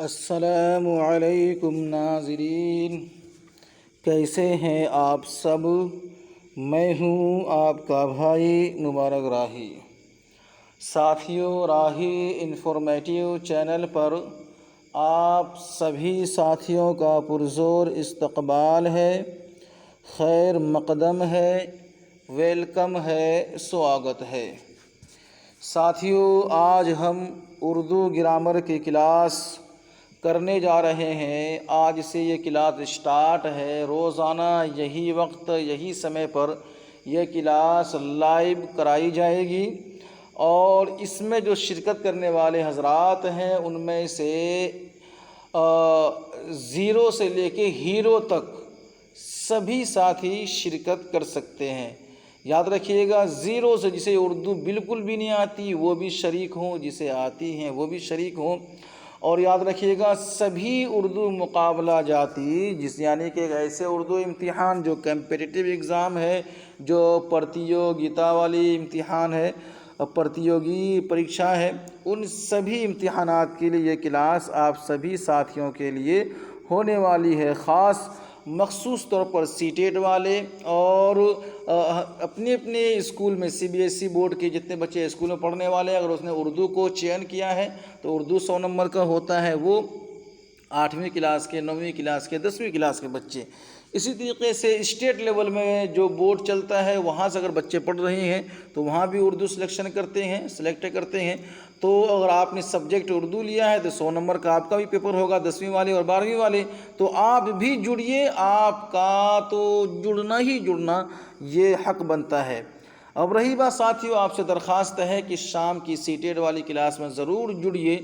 السلام علیکم ناظرین، کیسے ہیں آپ سب؟ میں ہوں آپ کا بھائی مبارک راہی۔ ساتھیوں، راہی انفارمیٹیو چینل پر آپ سبھی ساتھیوں کا پرزور استقبال ہے، خیر مقدم ہے، ویلکم ہے، سواگت ہے۔ ساتھیوں، آج ہم اردو گرامر کی کلاس کرنے جا رہے ہیں۔ آج سے یہ کلاس اسٹارٹ ہے۔ روزانہ یہی وقت، یہی سمے پر یہ کلاس لائیو کرائی جائے گی، اور اس میں جو شرکت کرنے والے حضرات ہیں ان میں سے زیرو سے لے کے ہیرو تک سبھی ساتھی شرکت کر سکتے ہیں۔ یاد رکھیے گا، زیرو سے جسے اردو بالکل بھی نہیں آتی وہ بھی شریک ہوں، جسے آتی ہیں وہ بھی شریک ہوں۔ اور یاد رکھیے گا، سبھی اردو مقابلہ جاتی یعنی کہ ایسے اردو امتحان جو کمپیٹیٹیو ایگزام ہے، جو پرتیوگتا والی امتحان ہے، پرتیوگی پریکشا ہے، ان سبھی امتحانات کے لیے یہ کلاس آپ سبھی ساتھیوں کے لیے ہونے والی ہے۔ خاص مخصوص طور پر سی ٹیٹ والے اور اپنے اپنے اسکول میں C B S E board کے جتنے بچے اسکول میں پڑھنے والے ہیں، اگر اس نے اردو کو چین کیا ہے تو اردو 100 نمبر کا ہوتا ہے، وہ 8ویں کلاس کے، 9ویں کلاس کے، 10ویں کلاس کے بچے۔ اسی طریقے سے اسٹیٹ لیول میں جو بورڈ چلتا ہے وہاں سے اگر بچے پڑھ رہے ہیں تو وہاں بھی اردو سلیکٹ کرتے ہیں۔ تو اگر آپ نے سبجیکٹ اردو لیا ہے تو 100 نمبر کا آپ کا بھی پیپر ہوگا، 10ویں والے اور 12ویں والے۔ تو آپ بھی جڑیے، آپ کا تو جڑنا ہی جڑنا یہ حق بنتا ہے۔ اب رہی بات ساتھیوں، آپ سے درخواست ہے کہ شام کی سی ٹیٹ والی کلاس میں ضرور جڑیے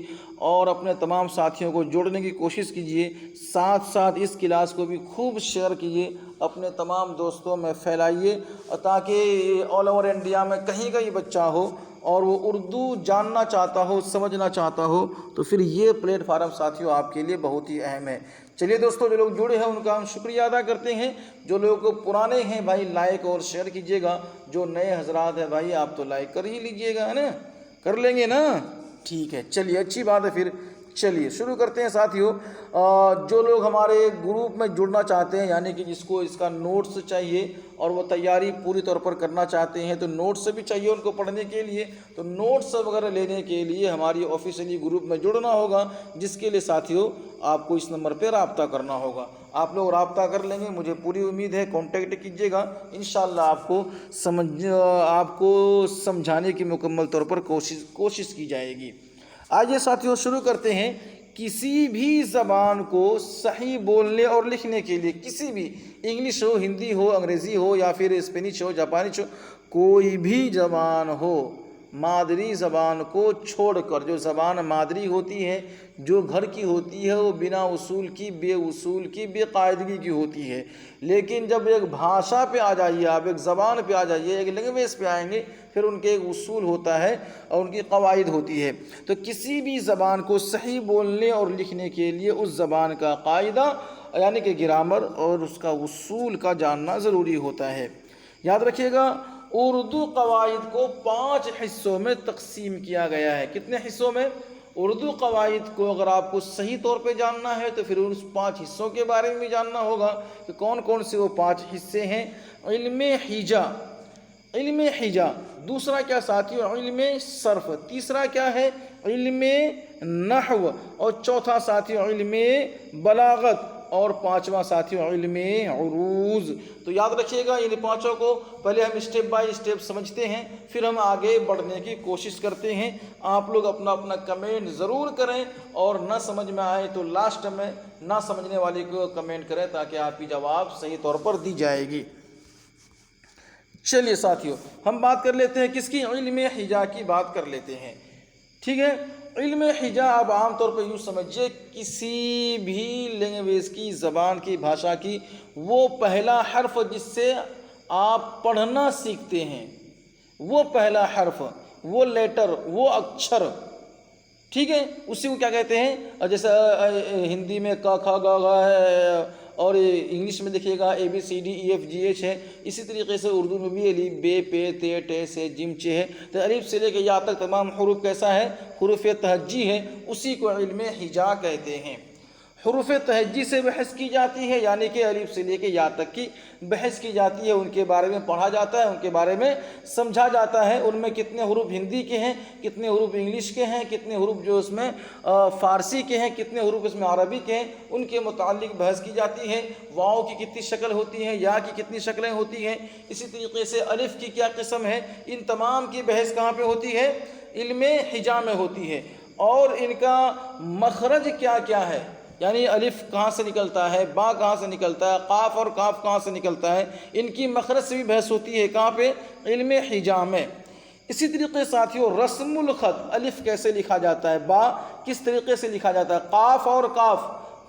اور اپنے تمام ساتھیوں کو جوڑنے کی کوشش کیجیے۔ ساتھ ساتھ اس کلاس کو بھی خوب شیئر کیجیے، اپنے تمام دوستوں میں پھیلائیے، تاکہ آل اوور انڈیا میں کہیں کہیں بچہ ہو اور وہ اردو جاننا چاہتا ہو، سمجھنا چاہتا ہو، تو پھر یہ پلیٹ فارم ساتھیوں آپ کے لیے بہت ہی اہم ہے۔ چلیے دوستوں، جو لوگ جڑے ہیں ان کا ہم شکریہ ادا کرتے ہیں۔ جو لوگ پرانے ہیں بھائی لائک اور شیئر کیجیے گا، جو نئے حضرات ہیں بھائی آپ تو لائک کر ہی لیجیے گا، ہے نا؟ کر لیں گے نا؟ ٹھیک ہے، چلیے اچھی بات ہے۔ پھر چلیے شروع کرتے ہیں ساتھیوں۔ جو لوگ ہمارے گروپ میں جڑنا چاہتے ہیں، یعنی کہ جس کو اس کا نوٹس چاہیے اور وہ تیاری پوری طور پر کرنا چاہتے ہیں، تو نوٹس بھی چاہیے ان کو پڑھنے کے لیے، تو نوٹس وغیرہ لینے کے لیے ہماری آفیشیلی گروپ میں جڑنا ہوگا، جس کے لیے ساتھیوں آپ کو اس نمبر پہ رابطہ کرنا ہوگا۔ آپ لوگ رابطہ کر لیں گے، مجھے پوری امید ہے، کانٹیکٹ کیجیے گا، انشاءاللہ آپ کو سمجھانے کی مکمل طور پر کوشش کی جائے گی۔ آئیے ساتھیوں شروع کرتے ہیں۔ کسی بھی زبان کو صحیح بولنے اور لکھنے کے لیے، کسی بھی، انگلش ہو، ہندی ہو، انگریزی ہو، یا پھر اسپینش ہو، جاپانیز ہو، کوئی بھی زبان ہو، مادری زبان کو چھوڑ کر، جو زبان مادری ہوتی ہے، جو گھر کی ہوتی ہے، وہ بنا اصول کی، بے قاعدگی کی ہوتی ہے۔ لیکن جب ایک بھاشا پہ آ جائیے، آپ ایک زبان پہ آ جائیے، ایک لینگویج پہ آئیں گے، پھر ان کے ایک اصول ہوتا ہے اور ان کی قواعد ہوتی ہے۔ تو کسی بھی زبان کو صحیح بولنے اور لکھنے کے لیے اس زبان کا قاعدہ یعنی کہ گرامر اور اس کا اصول کا جاننا ضروری ہوتا ہے۔ یاد رکھیے گا، اردو قواعد کو 5 حصوں میں تقسیم کیا گیا ہے۔ کتنے حصوں میں؟ اردو قواعد کو اگر آپ کو صحیح طور پہ جاننا ہے تو پھر اس 5 حصوں کے بارے میں بھی جاننا ہوگا کہ کون کون سے وہ 5 حصے ہیں۔ علم حجا، دوسرا کیا ساتھیوں؟ علم صرف، تیسرا کیا ہے؟ علم نحو، اور چوتھا ساتھیوں علم بلاغت، اور 5واں ساتھیوں علم عروض۔ تو یاد رکھیے گا، ان 5 کو پہلے ہم اسٹیپ بائی اسٹیپ سمجھتے ہیں، پھر ہم آگے بڑھنے کی کوشش کرتے ہیں۔ آپ لوگ اپنا اپنا کمنٹ ضرور کریں، اور نہ سمجھ میں آئے تو لاسٹ میں نہ سمجھنے والے کو کمنٹ کریں، تاکہ آپ کی جواب صحیح طور پر دی جائے گی۔ چلیے ساتھیوں، ہم بات کر لیتے ہیں کس کی؟ علم حجا کی بات کر لیتے ہیں، ٹھیک ہے؟ علم حجا اب عام طور پہ یوں سمجھیے، کسی بھی لینگویج کی، زبان کی، بھاشا کی، وہ پہلا حرف جس سے آپ پڑھنا سیکھتے ہیں، وہ پہلا حرف، وہ لیٹر، وہ اکچھر، ٹھیک ہے؟ اسی کو کیا کہتے ہیں؟ جیسے ہندی میں کا کھا گا گا ہے، اور انگلش میں دیکھیے گا ABCDEFGH ہے. اسی طریقے سے اردو میں بھی الف بے پے تے ٹے سے جیم چے ہے. تو الف سے لے کے یا تک تمام حروف کیسا ہے؟ حروف تہجی ہے. اسی کو علم ہجا کہتے ہیں. حروف تہجی سے بحث کی جاتی ہے، یعنی کہ الف سے لے کے یا تک کی بحث کی جاتی ہے، ان کے بارے میں پڑھا جاتا ہے، ان کے بارے میں سمجھا جاتا ہے. ان میں کتنے حروف ہندی کے ہیں، کتنے حروف انگلش کے ہیں، کتنے حروف جو اس میں فارسی کے ہیں، کتنے حروف اس میں عربی کے ہیں، ان کے متعلق بحث کی جاتی ہے. واؤ کی کتنی شکل ہوتی ہیں، یا کی کتنی شکلیں ہوتی ہیں. اسی طریقے سے الف کی کیا قسم ہے، ان تمام کی بحث کہاں پہ ہوتی ہے؟ علم ہجا میں ہوتی ہے. اور ان کا مخرج کیا کیا ہے، یعنی الف کہاں سے نکلتا ہے، با کہاں سے نکلتا ہے، قاف اور کاف کہاں سے نکلتا ہے، ان کی مخرج سے بھی بحث ہوتی ہے. کہاں پہ؟ علم ہجا میں. اسی طریقے ساتھیوں رسم الخط، الف کیسے لکھا جاتا ہے، با کس طریقے سے لکھا جاتا ہے، قاف اور کاف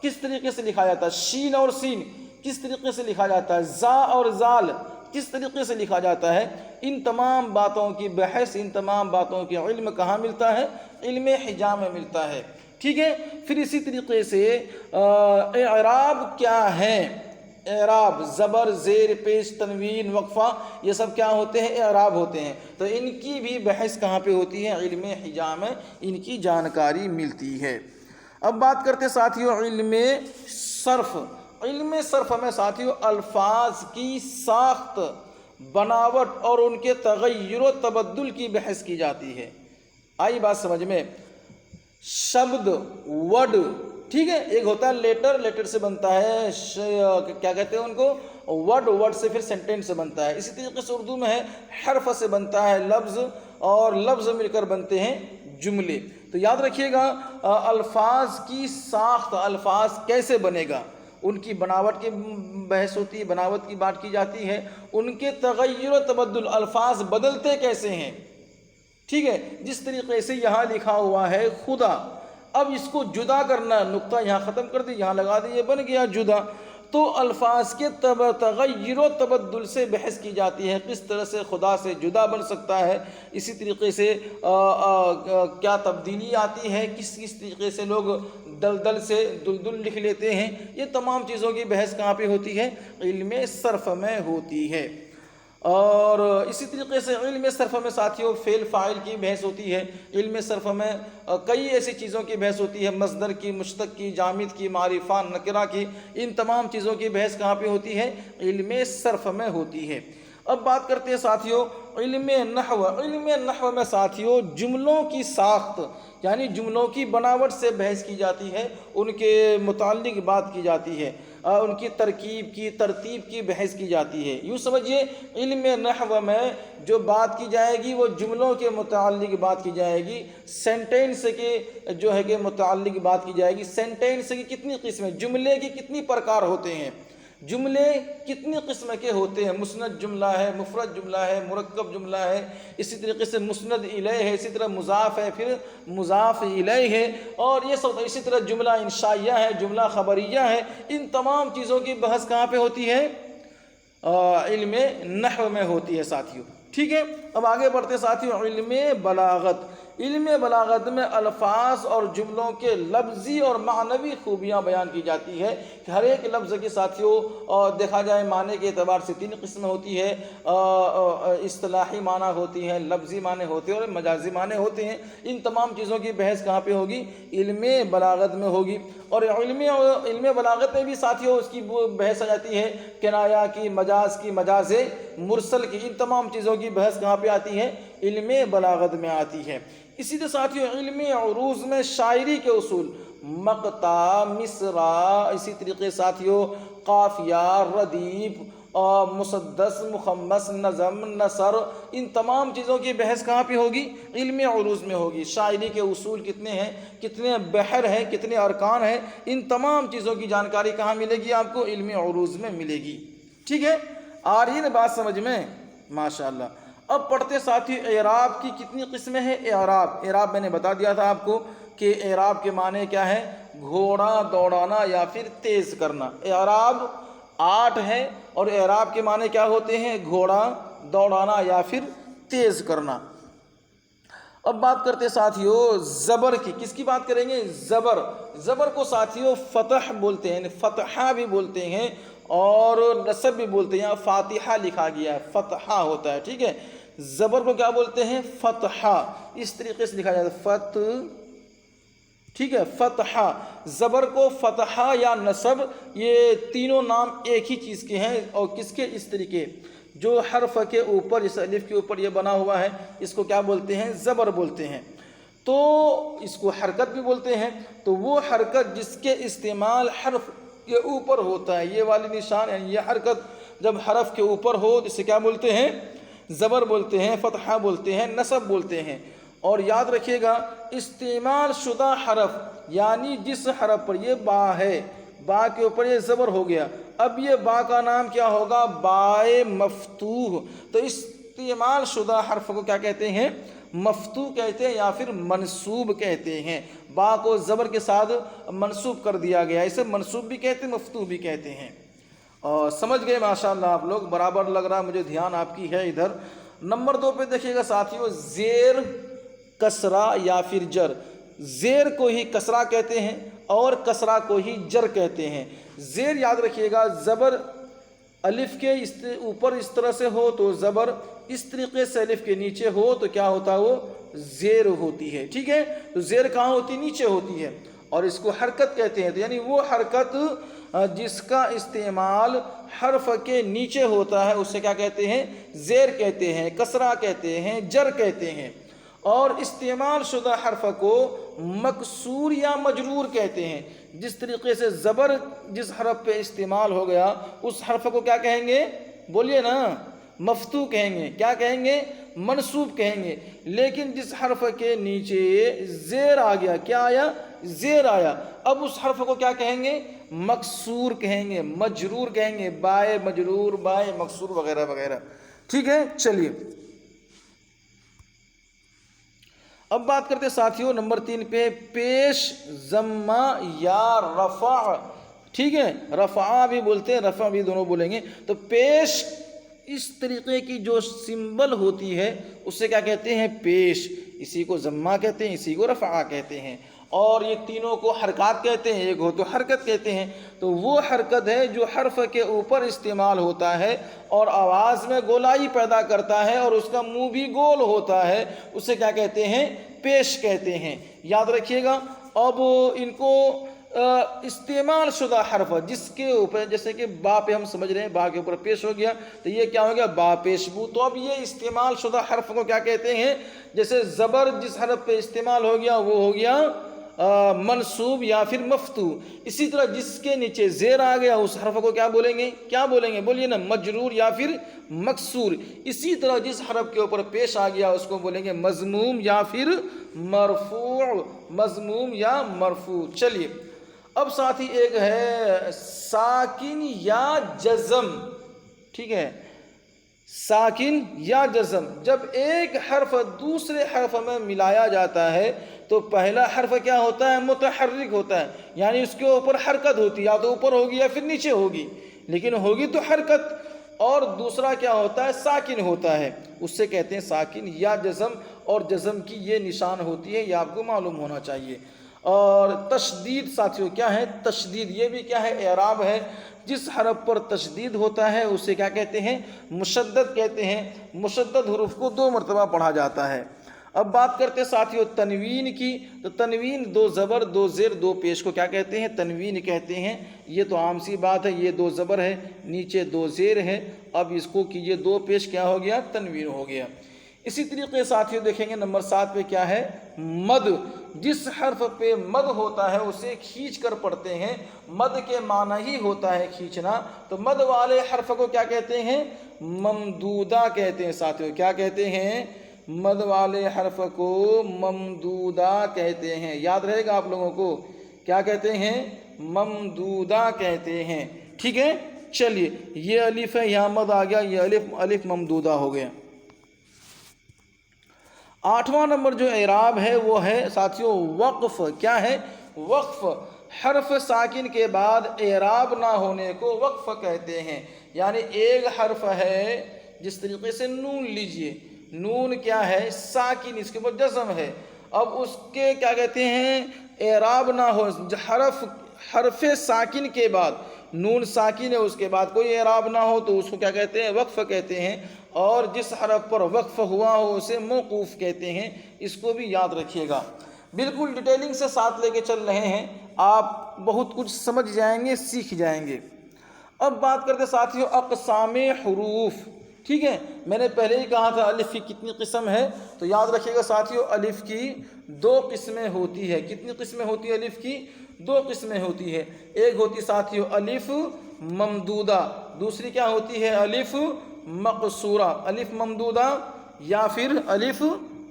کس طریقے سے لکھا جاتا ہے، شین اور سین کس طریقے سے لکھا جاتا ہے، زا اور زال کس طریقے سے لکھا جاتا ہے. ان تمام باتوں کی بحث، ان تمام باتوں کے علم کہاں ملتا ہے؟ علم ہجا میں ملتا ہے. ٹھیک ہے. پھر اسی طریقے سے اعراب کیا ہے، اعراب زبر زیر پیش تنوین وقفہ یہ سب کیا ہوتے ہیں؟ اعراب ہوتے ہیں. تو ان کی بھی بحث کہاں پہ ہوتی ہے؟ علم ہجا میں ان کی جانکاری ملتی ہے. اب بات کرتے ساتھیوں علم صرف. علم صرف میں ساتھیوں الفاظ کی ساخت، بناوٹ اور ان کے تغیر و تبدل کی بحث کی جاتی ہے. آئی بات سمجھ میں؟ شبد، ورڈ، ٹھیک ہے، ایک ہوتا ہے لیٹر، لیٹر سے بنتا ہے کیا کہتے ہیں ان کو؟ ورڈ، ورڈ سے پھر سینٹینس سے بنتا ہے. اسی طریقے سے اردو میں ہے حرف سے بنتا ہے لفظ، اور لفظ مل کر بنتے ہیں جملے. تو یاد رکھیے گا الفاظ کی ساخت، الفاظ کیسے بنے گا، ان کی بناوٹ کی بحث ہوتی ہے، بناوٹ کی بات کی جاتی ہے. ان کے تغیر و تبدل، الفاظ بدلتے کیسے ہیں. ٹھیک ہے. جس طریقے سے یہاں لکھا ہوا ہے خدا، اب اس کو جدا کرنا، نقطہ یہاں ختم کر دی، یہاں لگا دی، یہ بن گیا جدا. تو الفاظ کے تغیر و تبدل سے بحث کی جاتی ہے، کس طرح سے خدا سے جدا بن سکتا ہے. اسی طریقے سے کیا تبدیلی آتی ہے، کس طریقے سے لوگ دلدل سے دلدل لکھ لیتے ہیں. یہ تمام چیزوں کی بحث کہاں پہ ہوتی ہے؟ علم صرف میں ہوتی ہے. اور اسی طریقے سے علم صرف میں ساتھیوں فعل فاعل کی بحث ہوتی ہے. علم صرف میں کئی ایسی چیزوں کی بحث ہوتی ہے، مصدر کی، مشتق کی، جامد کی، معرفہ، نکرہ کی. ان تمام چیزوں کی بحث کہاں پہ ہوتی ہے؟ علم صرف میں ہوتی ہے. اب بات کرتے ہیں ساتھیوں علم نحو. علم نحو میں ساتھیوں جملوں کی ساخت، یعنی جملوں کی بناوٹ سے بحث کی جاتی ہے، ان کے متعلق بات کی جاتی ہے، ان کی ترکیب کی، ترتیب کی بحث کی جاتی ہے. یوں سمجھیے علم نحو میں جو بات کی جائے گی وہ جملوں کے متعلق بات کی جائے گی، سینٹینس کے جو ہے کہ متعلق بات کی جائے گی. سینٹینس کی کتنی قسمیں، جملے کی کتنی پرکار ہوتے ہیں، جملے کتنی قسم کے ہوتے ہیں. مسند جملہ ہے، مفرد جملہ ہے، مرکب جملہ ہے. اسی طریقے سے مسند الیہ ہے، اسی طرح مضاف ہے، پھر مضاف الیہ ہے. اور یہ سب اسی طرح جملہ انشائیہ ہے، جملہ خبریہ ہے. ان تمام چیزوں کی بحث کہاں پہ ہوتی ہے؟ علم نحو میں ہوتی ہے ساتھیوں. ٹھیک ہے. اب آگے بڑھتے ساتھیوں علم بلاغت. علم بلاغت میں الفاظ اور جملوں کے لفظی اور معنوی خوبیاں بیان کی جاتی ہے کہ ہر ایک لفظ کے ساتھیوں دیکھا جائے معنی کے اعتبار سے 3 قسم ہوتی ہے، اصطلاحی معنی ہوتی ہیں، لفظی معنی ہوتے ہیں اور مجازی معنی ہوتے ہیں. ان تمام چیزوں کی بحث کہاں پہ ہوگی؟ علم بلاغت میں ہوگی. اور علم بلاغت میں بھی ساتھیوں اس کی بحث آ جاتی ہے کنایہ کی، مجاز کی، مجاز مرسل کی. ان تمام چیزوں کی بحث کہاں پہ آتی ہے؟ علم بلاغت میں آتی ہے. اسی طرح ساتھیوں علم عروض میں شاعری کے اصول، مقطع، مصرع، اسی طریقے ساتھیوں قافیہ، ردیف، مسدس، مخمس، نظم، نثر، ان تمام چیزوں کی بحث کہاں پہ ہوگی؟ علم عروض میں ہوگی. شاعری کے اصول کتنے ہیں، کتنے بحر ہیں، کتنے ارکان ہیں، ان تمام چیزوں کی جانکاری کہاں ملے گی آپ کو؟ علم عروض میں ملے گی. ٹھیک ہے. آ رہی ہے نا بات سمجھ میں؟ ماشاءاللہ. اب پڑھتے ساتھی اعراب کی کتنی قسمیں ہیں. اعراب میں نے بتا دیا تھا آپ کو کہ اعراب کے معنی کیا ہے؟ گھوڑا دوڑانا یا پھر تیز کرنا. اعراب 8 ہے اور اعراب کے معنی کیا ہوتے ہیں؟ گھوڑا دوڑانا یا پھر تیز کرنا. اب بات کرتے ساتھیوں زبر کی. کس کی بات کریں گے؟ زبر. زبر کو ساتھیوں فتح بولتے ہیں، فتحہ بھی بولتے ہیں اور نصب بھی بولتے ہیں. یہاں فاتحہ لکھا گیا ہے، فتحہ ہوتا ہے. ٹھیک ہے، زبر کو کیا بولتے ہیں؟ فتحہ. اس طریقے سے لکھا جاتا ہے فتح. ٹھیک ہے، فتحہ. زبر کو فتحہ یا نصب، یہ تینوں نام ایک ہی چیز کے ہیں. اور کس کے؟ اس طریقے جو حرف کے اوپر، اس الف کے اوپر یہ بنا ہوا ہے، اس کو کیا بولتے ہیں؟ زبر بولتے ہیں. تو اس کو حرکت بھی بولتے ہیں. تو وہ حرکت جس کے استعمال حرف کے اوپر ہوتا ہے، یہ والی نشان، یعنی یہ حرکت جب حرف کے اوپر ہو جسے کیا بولتے ہیں؟ زبر بولتے ہیں، فتحہ بولتے ہیں، نصب بولتے ہیں. اور یاد رکھیے گا استعمال شدہ حرف، یعنی جس حرف پر یہ با ہے، با کے اوپر یہ زبر ہو گیا، اب یہ با کا نام کیا ہوگا؟ بائے مفتوح. تو استعمال شدہ حرف کو کیا کہتے ہیں؟ مفتوح کہتے ہیں یا پھر منصوب کہتے ہیں. با کو زبر کے ساتھ منصوب کر دیا گیا، اسے منصوب بھی کہتے ہیں، مفتوح بھی کہتے ہیں. اور سمجھ گئے ماشاءاللہ آپ لوگ، برابر لگ رہا مجھے دھیان آپ کی ہے ادھر. نمبر 2 پہ دیکھیے گا ساتھیوں زیر، کسرہ یا پھر جر. زیر کو ہی کسرہ کہتے ہیں اور کسرہ کو ہی جر کہتے ہیں. زیر یاد رکھیے گا زبر الف کے اوپر اس طرح سے ہو تو زبر، اس طریقے سے الف کے نیچے ہو تو کیا ہوتا ہے؟ وہ زیر ہوتی ہے. ٹھیک ہے، تو زیر کہاں ہوتی؟ نیچے ہوتی ہے. اور اس کو حرکت کہتے ہیں. تو یعنی وہ حرکت جس کا استعمال حرف کے نیچے ہوتا ہے اسے کیا کہتے ہیں؟ زیر کہتے ہیں، کسرہ کہتے ہیں، جر کہتے ہیں. اور استعمال شدہ حرف کو مکسور یا مجرور کہتے ہیں. جس طریقے سے زبر جس حرف پہ استعمال ہو گیا اس حرف کو کیا کہیں گے؟ بولیے نا، مفتوح کہیں گے. کیا کہیں گے؟ منصوب کہیں گے. لیکن جس حرف کے نیچے زیر آ گیا، کیا آیا؟ زیر آیا، اب اس حرف کو کیا کہیں گے؟ مکسور کہیں گے، مجرور کہیں گے، بائے مجرور، بائے مکسور وغیرہ وغیرہ. ٹھیک ہے، چلیے اب بات کرتے ساتھیوں نمبر 3 پہ پیش ضمہ یا رفع. ٹھیک ہے، رفع بھی بولتے ہیں، رفع بھی دونوں بولیں گے. تو پیش اس طریقے کی جو سمبل ہوتی ہے اسے کیا کہتے ہیں؟ پیش. اسی کو ضمہ کہتے ہیں، اسی کو رفع کہتے ہیں. اور یہ تینوں کو حرکات کہتے ہیں، ایک ہو تو حرکت کہتے ہیں. تو وہ حرکت ہے جو حرف کے اوپر استعمال ہوتا ہے اور آواز میں گولائی پیدا کرتا ہے اور اس کا منہ بھی گول ہوتا ہے، اسے کیا کہتے ہیں؟ پیش کہتے ہیں. یاد رکھیے گا. اب ان کو استعمال شدہ حرف جس کے اوپر، جیسے کہ با پہ ہم سمجھ رہے ہیں، با کے اوپر پیش ہو گیا تو یہ کیا ہو گیا؟ با پیش بو. تو اب یہ استعمال شدہ حرف کو کیا کہتے ہیں؟ جیسے زبر جس حرف پہ استعمال ہو گیا وہ ہو گیا منصوب یا پھر مفتوح. اسی طرح جس کے نیچے زیر آ گیا اس حرف کو کیا بولیں گے؟ کیا بولیں گے؟ بولیے نا، مجرور یا پھر مکسور. اسی طرح جس حرف کے اوپر پیش آ گیا اس کو بولیں گے مضموم یا پھر مرفوع، مضموم یا مرفوع. چلیے اب ساتھی ایک ہے ساکن یا جزم. ٹھیک ہے، ساکن یا جزم. جب ایک حرف دوسرے حرف میں ملایا جاتا ہے تو پہلا حرف کیا ہوتا ہے؟ متحرک ہوتا ہے، یعنی اس کے اوپر حرکت ہوتی ہے، یا تو اوپر ہوگی یا پھر نیچے ہوگی، لیکن ہوگی تو حرکت. اور دوسرا کیا ہوتا ہے؟ ساکن ہوتا ہے. اس سے کہتے ہیں ساکن یا جزم. اور جزم کی یہ نشان ہوتی ہے، یہ آپ کو معلوم ہونا چاہیے. اور تشدید ساتھیوں کیا ہے؟ تشدید یہ بھی کیا ہے؟ اعراب ہے. جس حرف پر تشدید ہوتا ہے اسے کیا کہتے ہیں؟ مشدد کہتے ہیں. مشدد حروف کو 2 مرتبہ پڑھا جاتا ہے. اب بات کرتے ساتھیوں تنوین کی. تو تنوین 2 زبر 2 زیر 2 پیش کو کیا کہتے ہیں؟ تنوین کہتے ہیں. یہ تو عام سی بات ہے، یہ 2 زبر ہے، نیچے 2 زیر ہے، اب اس کو کیجئے 2 پیش، کیا ہو گیا؟ تنوین ہو گیا. اسی طریقے ساتھیوں دیکھیں گے نمبر 7 پہ کیا ہے؟ مد. جس حرف پہ مد ہوتا ہے اسے کھینچ کر پڑھتے ہیں. مد کے معنی ہی ہوتا ہے کھینچنا. تو مد والے حرف کو کیا کہتے ہیں؟ ممدودہ کہتے ہیں. ساتھیوں کیا کہتے ہیں؟ مد والے حرف کو ممدودہ کہتے ہیں. یاد رہے گا آپ لوگوں کو، کیا کہتے ہیں؟ ممدودہ کہتے ہیں. ٹھیک ہے، چلیے یہ الف ہے، یہاں مد آ گیا، یہ الف ممدودہ ہو گیا. 8واں نمبر جو اعراب ہے وہ ہے ساتھیوں وقف. کیا ہے؟ وقف. حرف ساکن کے بعد اعراب نہ ہونے کو وقف کہتے ہیں. یعنی ایک حرف ہے، جس طریقے سے نون لیجئے، نون کیا ہے؟ ساکن، اس کے اوپر جزم ہے. اب اس کے کیا کہتے ہیں؟ اعراب نہ ہو. حرف ساکن کے بعد نون ساکن ہے، اس کے بعد کوئی اعراب نہ ہو تو اس کو کیا کہتے ہیں؟ وقف کہتے ہیں. اور جس حرف پر وقف ہوا ہو اسے موقوف کہتے ہیں. اس کو بھی یاد رکھیے گا. بالکل ڈیٹیلنگ سے ساتھ لے کے چل رہے ہیں، آپ بہت کچھ سمجھ جائیں گے، سیکھ جائیں گے. اب بات کرتے ساتھیوں اقسام حروف. ٹھیک ہے، میں نے پہلے ہی کہا تھا الف کی کتنی قسم ہے، تو یاد رکھیے گا ساتھیوں الف کی 2 قسمیں ہوتی ہے. کتنی قسمیں ہوتی ہے الف کی؟ 2 قسمیں ہوتی ہے. ایک ہوتی ساتھیوں الف ممدودہ، دوسری کیا ہوتی ہے؟ الف مقصورہ. الف ممدودہ یا پھر الف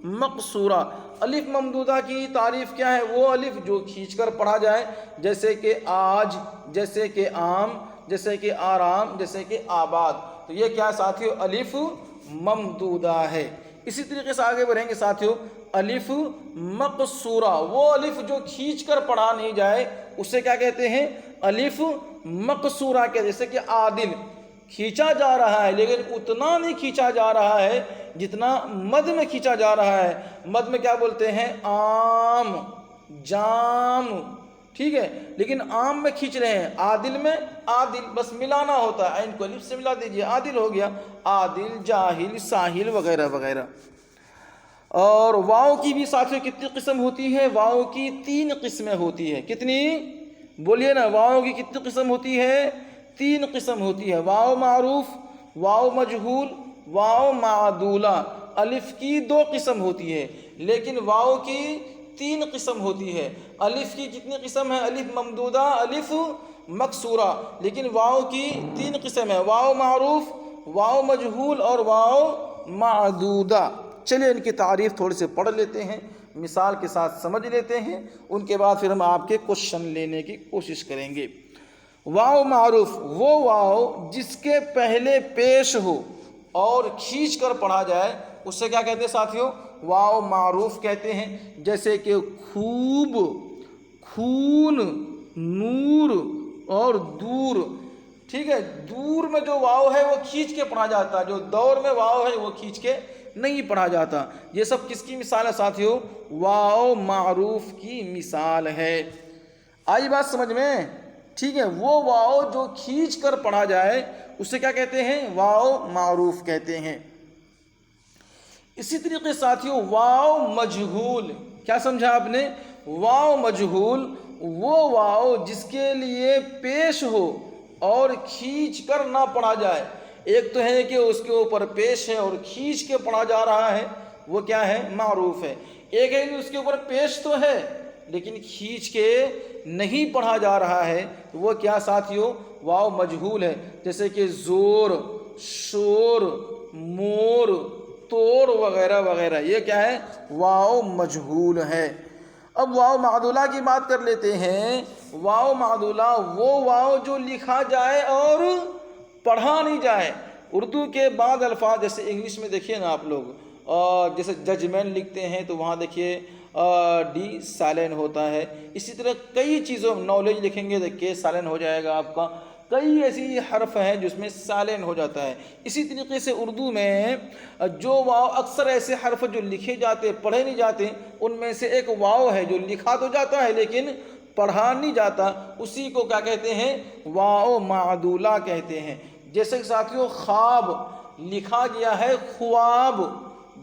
مقصورہ. الف ممدودہ کی تعریف کیا ہے؟ وہ الف جو کھینچ کر پڑھا جائے، جیسے کہ آج، جیسے کہ عام، جیسے کہ آرام، جیسے کہ آباد. تو یہ کیا ساتھیوں؟ الف ممدودہ ہے. اسی طریقے سے آگے بڑھیں گے ساتھیوں. الف مقصورہ، وہ الف جو کھینچ کر پڑھا نہیں جائے اسے کیا کہتے ہیں؟ الف مقصورہ کے. جیسے کہ عادل کھینچا جا رہا ہے لیکن اتنا نہیں کھینچا جا رہا ہے جتنا مد میں کھینچا جا رہا ہے. مد میں کیا بولتے ہیں؟ عام، جام. ٹھیک ہے، لیکن عام میں کھینچ رہے ہیں. عادل میں عادل بس ملانا ہوتا ہے، عین کو الف سے ملا دیجئے، عادل ہو گیا. عادل، جاہل، ساحل وغیرہ وغیرہ. اور واؤ کی بھی ساتھیوں کتنی قسم ہوتی ہے؟ واؤ کی 3 قسمیں ہوتی ہے. کتنی؟ بولیے نا. واؤ کی کتنی قسم ہوتی ہے؟ 3 قسم ہوتی ہے. واؤ معروف، واؤ مجہول، واؤ معدولہ. الف کی 2 قسم ہوتی ہے لیکن واؤ کی 3 قسم ہوتی ہے. الف کی کتنی قسم ہے؟ الف ممدودہ، الف مقصورہ. لیکن واؤ کی 3 قسم ہے: واؤ معروف، واؤ مجہول اور واؤ معدودہ. چلیے ان کی تعریف تھوڑے سے پڑھ لیتے ہیں، مثال کے ساتھ سمجھ لیتے ہیں، ان کے بعد پھر ہم آپ کے کوشچن لینے کی کوشش کریں گے. واؤ معروف وہ واؤ جس کے پہلے پیش ہو اور کھینچ کر پڑھا جائے اسے کیا کہتے ہیں ساتھیوں؟ واؤ معروف کہتے ہیں. جیسے کہ خوب، خون، نور اور دور. ٹھیک ہے، دور میں جو واؤ ہے وہ کھینچ کے پڑھا جاتا ہے، جو دور میں واؤ ہے وہ کھینچ کے نہیں پڑھا جاتا. یہ سب کس کی مثال ہے ساتھیوں؟ واؤ معروف کی مثال ہے. آئی بات سمجھ میں؟ ٹھیک ہے، وہ واؤ جو کھینچ کر پڑھا جائے اسے کیا کہتے ہیں؟ واؤ معروف کہتے ہیں. اسی طریقے ساتھیوں واؤ مجہول، کیا سمجھا آپ نے؟ واؤ مجہول وہ واؤ جس کے لیے پیش ہو اور کھینچ کر نہ پڑھا جائے. ایک تو ہے کہ اس کے اوپر پیش ہے اور کھینچ کے پڑھا جا رہا ہے، وہ کیا ہے؟ معروف ہے. ایک ہے کہ اس کے اوپر پیش تو ہے لیکن کھینچ کے نہیں پڑھا جا رہا ہے، وہ کیا ساتھیوں؟ واؤ مجہول ہے. جیسے کہ زور، شور، مور، توڑ وغیرہ وغیرہ، یہ کیا ہے؟ واؤ مجہول ہے. اب واؤ معدولہ کی بات کر لیتے ہیں. واؤ معدولہ وہ واؤ جو لکھا جائے اور پڑھا نہیں جائے. اردو کے بعض الفاظ جیسے انگلش میں دیکھیے نا آپ لوگ، جیسے ججمنٹ لکھتے ہیں تو وہاں دیکھیے ڈی سائلنٹ ہوتا ہے. اسی طرح کئی چیزوں نالج لکھیں گے تو کے سائلنٹ ہو جائے گا آپ کا. کئی ایسی حرف ہیں جس میں سائلنٹ ہو جاتا ہے. اسی طریقے سے اردو میں جو واؤ اکثر ایسے حرف جو لکھے جاتے پڑھے نہیں جاتے، ان میں سے ایک واؤ ہے جو لکھا تو جاتا ہے لیکن پڑھا نہیں جاتا، اسی کو کیا کہتے ہیں؟ واؤ معدولہ کہتے ہیں. جیسے کہ ساتھیوں خواب لکھا گیا ہے خواب،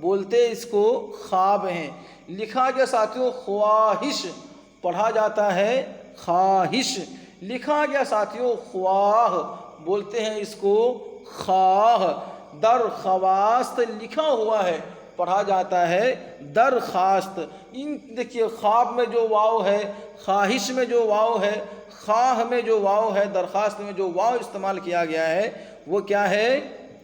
بولتے اس کو خواب ہیں. لکھا گیا ساتھیوں خواہش، پڑھا جاتا ہے خواہش. لکھا گیا ساتھیوں خواہ، بولتے ہیں اس کو خواہ. درخواست لکھا ہوا ہے، پڑھا جاتا ہے درخواست. ان دیکھیے خواب میں جو واؤ ہے، خواہش میں جو واؤ ہے، خواہ میں جو واؤ ہے، درخواست میں جو واؤ استعمال کیا گیا ہے وہ کیا ہے؟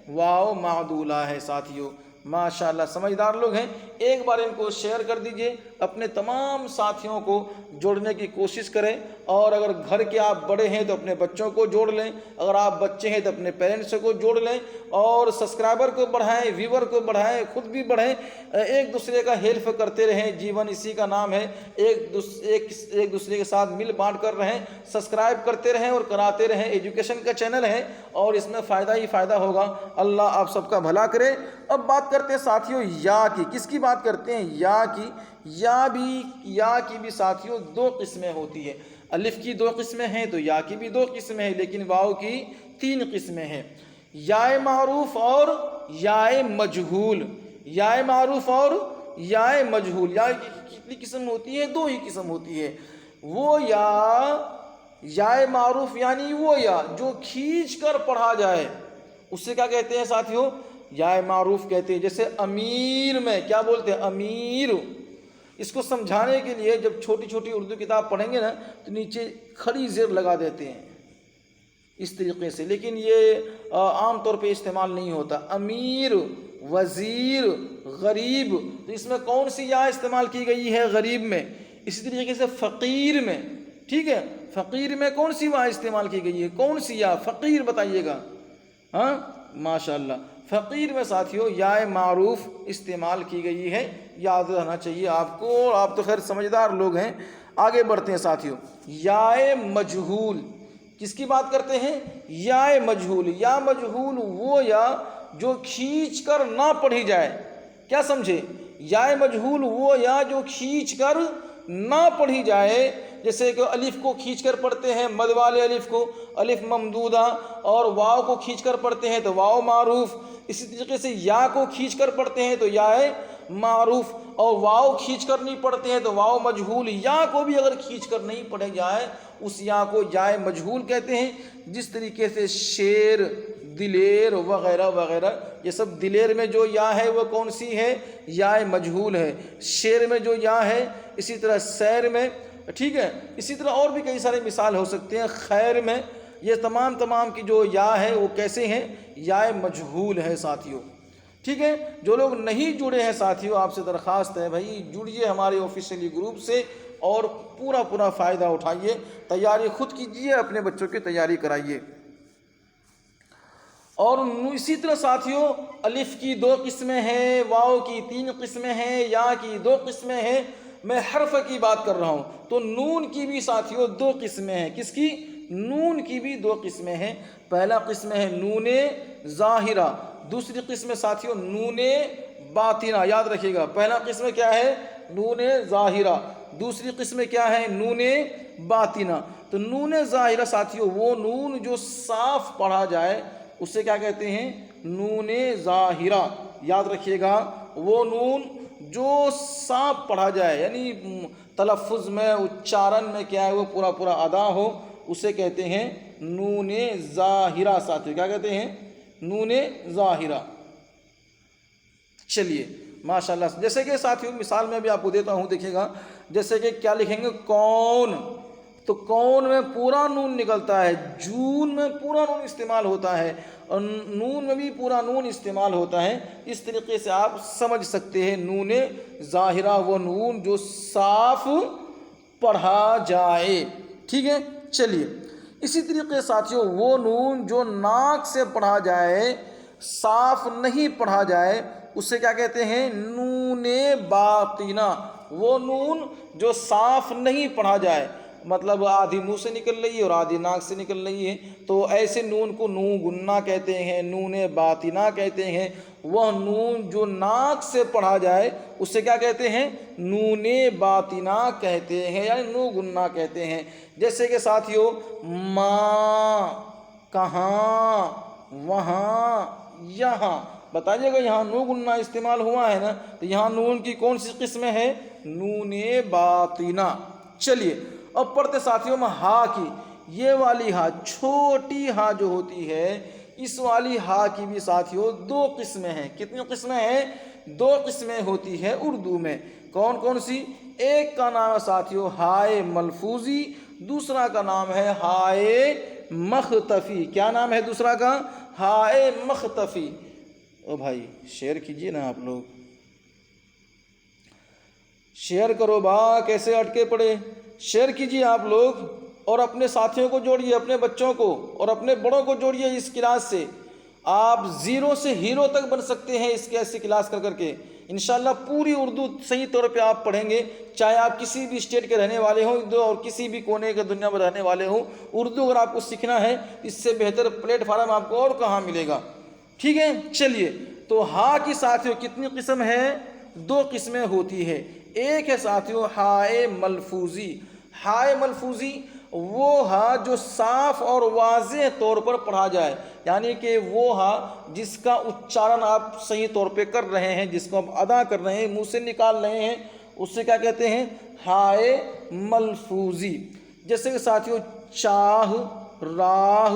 واؤ معدولہ ہے ساتھیوں. ماشاءاللہ سمجھدار لوگ ہیں. ایک بار ان کو شیئر کر دیجئے، اپنے تمام ساتھیوں کو جوڑنے کی کوشش کریں، اور اگر گھر کے آپ بڑے ہیں تو اپنے بچوں کو جوڑ لیں، اگر آپ بچے ہیں تو اپنے پیرنٹس کو جوڑ لیں، اور سبسکرائبر کو بڑھائیں، ویور کو بڑھائیں، خود بھی بڑھیں، ایک دوسرے کا ہیلپ کرتے رہیں، جیون اسی کا نام ہے، ایک دوسرے کے ساتھ مل بانٹ کر رہیں، سبسکرائب کرتے رہیں اور کراتے رہیں، ایجوکیشن کا چینل ہے اور اس میں فائدہ ہی فائدہ ہوگا، اللہ آپ سب کا بھلا کرے۔ اب بات کرتے ہیں ساتھیوں یا کی، کس کی بات کرتے ہیں؟ یا کی۔ یا کی بھی ساتھیوں دو قسمیں ہوتی ہے، الف کی دو قسمیں ہیں تو یا کی بھی دو قسمیں ہیں، لیکن واو کی تین قسمیں ہیں، یا معروف اور یا مجہول، یا معروف اور یا مجہول۔ یا کی کتنی قسم ہوتی ہے؟ دو ہی قسم ہوتی ہے، وہ یا معروف یعنی وہ یا جو کھینچ کر پڑھا جائے، اسے کیا کہتے ہیں ساتھیوں؟ یا معروف کہتے ہیں۔ جیسے امیر میں کیا بولتے ہیں؟ امیر۔ اس کو سمجھانے کے لیے جب چھوٹی چھوٹی اردو کتاب پڑھیں گے نا تو نیچے کھڑی زیر لگا دیتے ہیں اس طریقے سے، لیکن یہ عام طور پہ استعمال نہیں ہوتا۔ امیر، وزیر، غریب، تو اس میں کون سی یا استعمال کی گئی ہے؟ غریب میں۔ اسی طریقے سے فقیر میں، ٹھیک ہے، فقیر میں کون سی یا استعمال کی گئی ہے؟ کون سی یا؟ فقیر بتائیے گا۔ ہاں ماشاءاللہ، فقیر میں ساتھیوں یا معروف استعمال کی گئی ہے، یاد رہنا چاہیے آپ کو، اور آپ تو خیر سمجھدار لوگ ہیں۔ آگے بڑھتے ہیں ساتھیوں، یا مجہول، کس کی بات کرتے ہیں؟ یا مجہول۔ یا مجہول وہ یا جو کھینچ کر نہ پڑھی جائے، کیا سمجھے؟ یا مجہول وہ یا جو کھینچ کر نہ پڑھی جائے، جیسے کہ الف کو کھینچ کر پڑھتے ہیں، مد والے الف کو الف ممدودہ، اور واو کو کھینچ کر پڑھتے ہیں تو واو معروف۔ اسی طریقے سے یا کو کھینچ کر پڑھتے ہیں تو یا معروف، اور واو کھینچ کر نہیں پڑھتے ہیں تو واو مجہول۔ یا کو بھی اگر کھینچ کر نہیں پڑھے جائے اس یا کو یا مجہول کہتے ہیں۔ جس طریقے سے شیر، دلیر وغیرہ وغیرہ، یہ سب دلیر میں جو یا ہے وہ کون سی ہے؟ یا مجہول ہے۔ شیر میں جو یا ہے، اسی طرح سیر میں، ٹھیک ہے، اسی طرح اور بھی کئی سارے مثال ہو سکتے ہیں، خیر میں، یہ تمام کی جو یا ہے وہ کیسے ہیں؟ یا مجہول ہے ساتھیوں، ٹھیک ہے۔ جو لوگ نہیں جڑے ہیں ساتھیوں، آپ سے درخواست ہے بھائی جڑیے ہمارے آفیشیلی گروپ سے اور پورا فائدہ اٹھائیے، تیاری خود کیجیے، اپنے بچوں کی تیاری کرائیے۔ اور اسی طرح ساتھیوں الف کی دو قسمیں ہیں، واو کی تین قسمیں ہیں، یا کی دو قسمیں ہیں۔ میں حرف کی بات کر رہا ہوں تو نون کی بھی ساتھیوں دو قسمیں ہیں۔ کس کی؟ نون کی بھی دو قسمیں ہیں۔ پہلا قسم ہے نون ظاہرہ، دوسری قسم ساتھیوں نون باطنہ۔ یاد رکھیے گا، پہلا قسم کیا ہے؟ نون ظاہرہ، دوسری قسم کیا ہے؟ نون باطنہ۔ تو نون ظاہرہ ساتھیوں وہ نون جو صاف پڑھا جائے اسے کیا کہتے ہیں؟ نون ظاہرہ۔ یاد رکھیے گا، وہ نون جو صاف پڑھا جائے، یعنی تلفظ میں، اچارن میں کیا ہے وہ پورا ادا ہو، اسے کہتے ہیں نون ظاہرہ ساتھیوں۔ کیا کہتے ہیں؟ نون ظاہرہ۔ چلیے ماشاءاللہ، جیسے کہ ساتھیوں مثال میں بھی آپ کو دیتا ہوں، دیکھیے گا، جیسے کہ کیا لکھیں گے؟ کون، تو کون میں پورا نون نکلتا ہے، جون میں پورا نون استعمال ہوتا ہے، اور نون میں بھی پورا نون استعمال ہوتا ہے۔ اس طریقے سے آپ سمجھ سکتے ہیں نون ظاہرہ وہ نون جو صاف پڑھا جائے، ٹھیک ہے۔ چلیے اسی طریقے ساتھیوں وہ نون جو ناک سے پڑھا جائے، صاف نہیں پڑھا جائے، اسے کیا کہتے ہیں؟ نون باطنہ۔ وہ نون جو صاف نہیں پڑھا جائے، مطلب آدھی منہ سے نکل رہی ہے اور آدھی ناک سے نکل رہی ہے، تو ایسے نون کو نون گنہ کہتے ہیں، نون باطنہ کہتے ہیں۔ وہ نون جو ناک سے پڑھا جائے اسے کیا کہتے ہیں؟ نون باطنہ کہتے ہیں، یعنی نون گنہ کہتے ہیں۔ جیسے کہ ساتھیوں ماں، کہاں، وہاں، یہاں، بتائیے گا یہاں نون گنہ استعمال ہوا ہے نا، تو یہاں نون کی کون سی قسم ہے؟ نون باطنہ۔ چلیے اب پڑھتے ساتھیوں میں ہا کی، یہ والی ہا، چھوٹی ہا جو ہوتی ہے، اس والی ہا کی بھی ساتھیوں دو قسمیں ہیں۔ کتنی قسمیں ہیں؟ دو قسمیں ہوتی ہے اردو میں۔ کون سی؟ ایک کا نام ہے ساتھیوں ہائے ملفوظی، دوسرا کا نام ہے ہائے مختفی۔ کیا نام ہے دوسرا کا؟ ہائے مختفی۔ او بھائی شیئر کیجئے نا آپ لوگ۔ شیئر کرو با، کیسے اٹکے پڑے، شیئر کیجیے آپ لوگ، اور اپنے ساتھیوں کو جوڑیے، اپنے بچوں کو اور اپنے بڑوں کو جوڑیے اس کلاس سے۔ آپ زیرو سے ہیرو تک بن سکتے ہیں اس ایسی کلاس کر کر کے۔ انشاءاللہ پوری اردو صحیح طور پہ آپ پڑھیں گے، چاہے آپ کسی بھی اسٹیٹ کے رہنے والے ہوں اور کسی بھی کونے کے دنیا میں رہنے والے ہوں، اردو اگر آپ کو سیکھنا ہے اس سے بہتر پلیٹ فارم آپ کو اور کہاں ملے گا؟ ٹھیک ہے، چلیے۔ تو ہا کی ساتھیوں کتنی قسم ہے؟ 2 قسمیں ہوتی ہے۔ ایک ہے ساتھیوں ہائے ملفوظی۔ ہائے ملفوظی وہ ہا جو صاف اور واضح طور پر پڑھا جائے، یعنی کہ وہ ہا جس کا اچارن آپ صحیح طور پہ کر رہے ہیں، جس کو آپ ادا کر رہے ہیں، منہ سے نکال رہے ہیں، اسے کیا کہتے ہیں؟ ہائے ملفوظی۔ جیسے کہ ساتھیوں چاہ، راہ،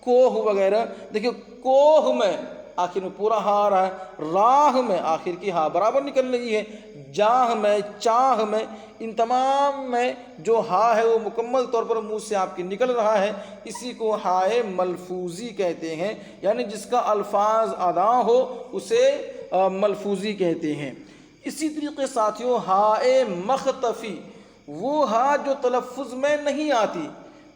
کوہ وغیرہ۔ دیکھیں کوہ میں آخر میں پورا ہا آ رہا ہے، راہ میں آخر کی ہا برابر نکل رہی ہے، جاہ میں، چاہ میں، ان تمام میں جو ہا ہے وہ مکمل طور پر منہ سے آپ کی نکل رہا ہے، اسی کو ہائے ملفوظی کہتے ہیں، یعنی جس کا الفاظ ادا ہو اسے ملفوظی کہتے ہیں۔ اسی طریقے ساتھیوں ہائے مختفی وہ ہا جو تلفظ میں نہیں آتی،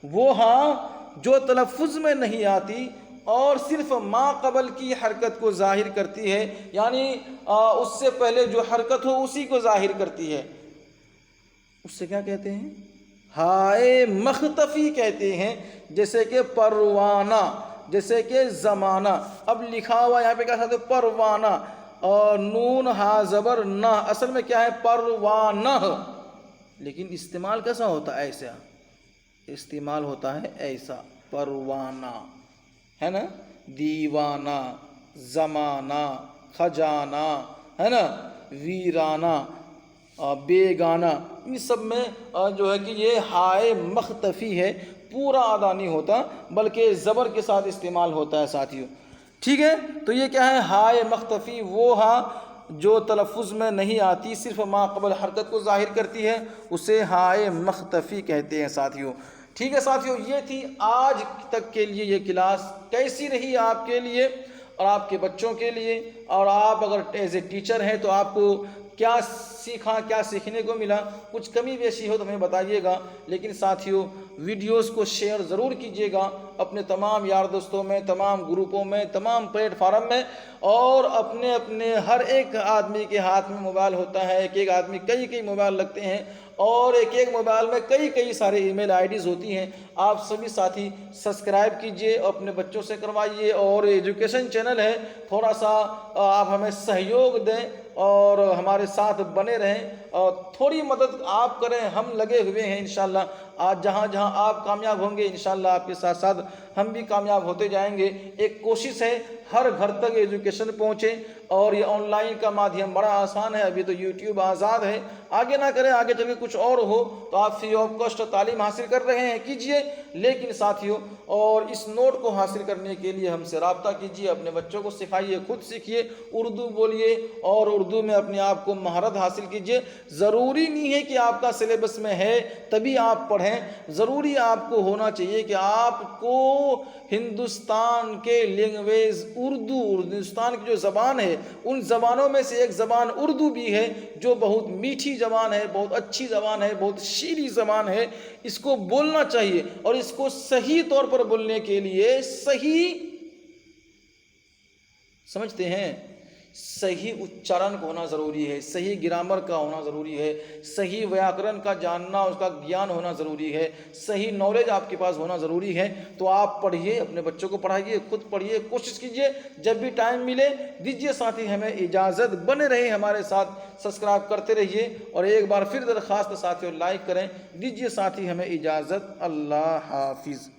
وہ ہا جو تلفظ میں نہیں آتی اور صرف ما قبل کی حرکت کو ظاہر کرتی ہے، یعنی اس سے پہلے جو حرکت ہو اسی کو ظاہر کرتی ہے، اس سے کیا کہتے ہیں؟ ہائے مختفی کہتے ہیں۔ جیسے کہ پروانہ، جیسے کہ زمانہ۔ اب لکھا ہوا یہاں پہ کیا کہتے ہیں؟ پروانہ، اور نون ہا زبر نہ، اصل میں کیا ہے؟ پروانہ، لیکن استعمال کیسا ہوتا ہے؟ ایسا استعمال ہوتا ہے، ایسا پروانہ، ہے نا؟ دیوانہ، زمانہ، خجانہ، ہے نا؟ ویرانہ، بیگانہ، ان سب میں جو ہے کہ یہ ہائے مختفی ہے، پورا ادا نہیں ہوتا بلکہ زبر کے ساتھ استعمال ہوتا ہے ساتھیوں۔ ٹھیک ہے، تو یہ کیا ہے؟ ہائے مختفی وہ ہا جو تلفظ میں نہیں آتی، صرف ما قبل حرکت کو ظاہر کرتی ہے، اسے ہائے مختفی کہتے ہیں ساتھیوں۔ ٹھیک ہے ساتھیوں، یہ تھی آج تک کے لیے یہ کلاس۔ کیسی رہی آپ کے لیے اور آپ کے بچوں کے لیے؟ اور آپ اگر ایز اے ٹیچر ہیں تو آپ کو کیا سیکھا، کیا سیکھنے کو ملا؟ کچھ کمی بیشی ہو تو ہمیں بتائیے گا، لیکن ساتھیوں ویڈیوز کو شیئر ضرور کیجیے گا اپنے تمام یار دوستوں میں، تمام گروپوں میں، تمام پلیٹ فارم میں، اور اپنے ہر ایک آدمی کے ہاتھ میں موبائل ہوتا ہے، ایک آدمی کئی موبائل رکھتے ہیں، اور ایک موبائل میں کئی سارے ای میل آئی ڈیز ہوتی ہیں۔ آپ سبھی ساتھی سبسکرائب کیجئے، اپنے بچوں سے کروائیے، اور ایجوکیشن چینل ہے، تھوڑا سا آپ ہمیں سہیوگ دیں اور ہمارے ساتھ بنے رہیں، اور تھوڑی مدد آپ کریں، ہم لگے ہوئے ہیں انشاءاللہ۔ آج جہاں آپ کامیاب ہوں گے انشاءاللہ آپ کے ساتھ ساتھ ہم بھی کامیاب ہوتے جائیں گے۔ ایک کوشش ہے ہر گھر تک ایجوکیشن پہنچے، اور یہ آن لائن کا مادھیم بڑا آسان ہے، ابھی تو یوٹیوب آزاد ہے، آگے نہ کریں، آگے چل کے کچھ اور ہو تو آپ فری آف کاسٹ تعلیم حاصل کر رہے ہیں، کیجئے۔ لیکن ساتھیوں اور اس نوٹ کو حاصل کرنے کے لیے ہم سے رابطہ کیجئے، اپنے بچوں کو سکھائیے، خود سیکھیے، اردو بولیے اور اردو میں اپنے آپ کو مہارت حاصل کیجئے۔ ضروری نہیں ہے کہ آپ کا سلیبس میں ہے تبھی آپ پڑھیں، ضروری آپ کو ہونا چاہیے کہ آپ کو ہندوستان کے لینگویج اردو، ہندوستان کی جو زبان ہے ان زبانوں میں سے ایک زبان اردو بھی ہے، جو بہت میٹھی زبان ہے، بہت اچھی زبان ہے، بہت شیریں زبان ہے۔ اس کو بولنا چاہیے، اور اس کو صحیح طور پر بولنے کے لیے صحیح سمجھتے ہیں، صحیح اچارن کا ہونا ضروری ہے، صحیح گرامر کا ہونا ضروری ہے، صحیح ویاکرن کا جاننا، اس کا گیان ہونا ضروری ہے، صحیح نالج آپ کے پاس ہونا ضروری ہے۔ تو آپ پڑھیے، اپنے بچوں کو پڑھائیے، خود پڑھیے، کوشش کیجیے، جب بھی ٹائم ملے دیجیے ساتھی ہمیں اجازت، بنے رہیں ہمارے ساتھ، سبسکرائب کرتے رہیے، اور ایک بار پھر درخواست ساتھیوں لائک کریں، دیجیے ساتھی ہمیں اجازت۔ اللہ حافظ۔